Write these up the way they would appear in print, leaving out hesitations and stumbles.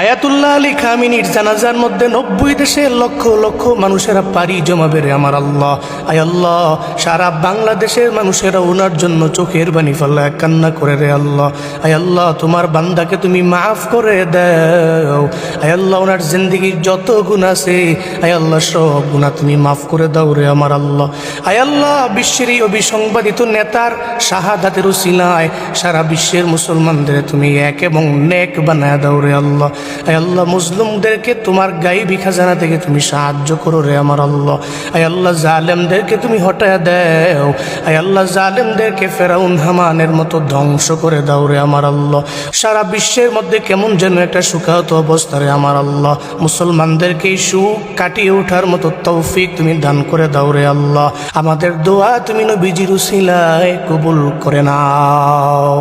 Ayatollah Ali খামিনীর জানাজার মধ্যে 90 দেশের লক্ষ লক্ষ মানুষেরা পাড়ি জমাবে রে আমার আল্লাহ। আয় আল্লাহ, সারা বাংলাদেশের মানুষেরা ওনার জন্য চোখের পানি ফেলায় কান্না করে রে আল্লাহ। আয় আল্লাহ, তোমার বান্দাকে তুমি মাফ করে দাও। আয় আল্লাহ, ওনার জিন্দেগির যত গুনাহ আছে আয় আল্লাহ সব গুনাহ তুমি মাফ করে দাও রে আমার আল্লাহ। আয় আল্লাহ, বিশ্বের এই অবিসংবাদিত নেতার শাহাদাতের উসিলায় সারা বিশ্বের মুসলমানদের তুমি এক এবং নেক বানায় দাও রে আল্লাহ। আয় আল্লাহ, মুসলিমদেরকে তোমার গায়বী খাজানা থেকে তুমি সাহায্য করো রে আমার আল্লাহ। আয় আল্লাহ, জালেমদেরকে তুমি হটায়া দাও। আয় আল্লাহ, জালেমদেরকে ফেরাউন হামানের মতো ধ্বংস করে দাও রে আমার আল্লাহ। সারা বিশ্বের মধ্যে কেমন যেন একটা সুখাহত অবস্থা রে আমার আল্লাহ। মুসলমানদেরকে এই সুখ কাটিয়ে ওঠার মতো তৌফিক তুমি দান করে দাও রে আল্লাহ। আমাদের দোয়া তুমি নবীজির উসিলায় কবুল করে নাও।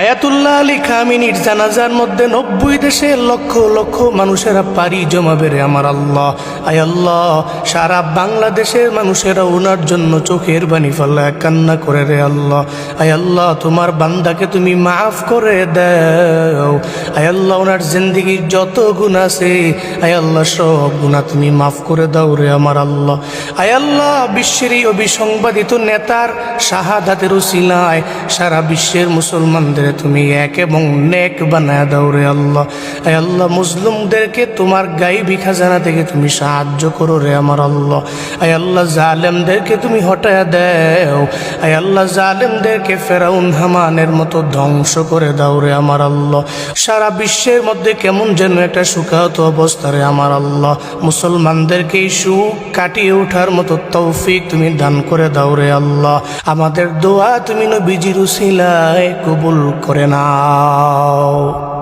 আয়াতুল্লাহ আলী খামিনীর জানাজার মধ্যে 90 দেশের লক্ষ লক্ষ মানুষেরা পাড়ি জমাবে রে আমার আল্লাহ। আয় আল্লাহ, সারা বাংলাদেশের মানুষেরা ওনার জন্য চোখের পানি ফেলায় কান্না করে রে আল্লাহ। আয় আল্লাহ, তোমার বান্দাকে তুমি মাফ করে দাও। আয় আল্লাহ, ওনার জিন্দেগির যত গুনাহ আছে আয় আল্লাহ সব গুনাহ তুমি মাফ করে দাও রে আমার আল্লাহ। আয় আল্লাহ, বিশ্বের এই অবিসংবাদিত নেতার শাহাদাতের উসিলায় সারা বিশ্বের মুসলমানদের তুমি এক এবং নেক বানায় দাও রে আল্লাহ। আয় আল্লাহ, মুসলিমদেরকে তোমার গায়বী খাজানা থেকে তুমি সাহায্য করো রে আমার আল্লাহ। আয় আল্লাহ, জালেমদেরকে তুমি হটায়া দাও। আয় আল্লাহ, জালেমদেরকে ফেরাউন হামানের মতো ধ্বংস করে দাও রে আমার আল্লাহ। সারা বিশ্বের মধ্যে কেমন যেন একটা সুখাহত অবস্থা রে আমার আল্লাহ। মুসলমানদেরকে এই সুখ কাটিয়ে ওঠার মতো তৌফিক তুমি দান করে দাও রে আল্লাহ। আমাদের দোয়া তুমি নবীজির উসিলায় কবুল করে নাও।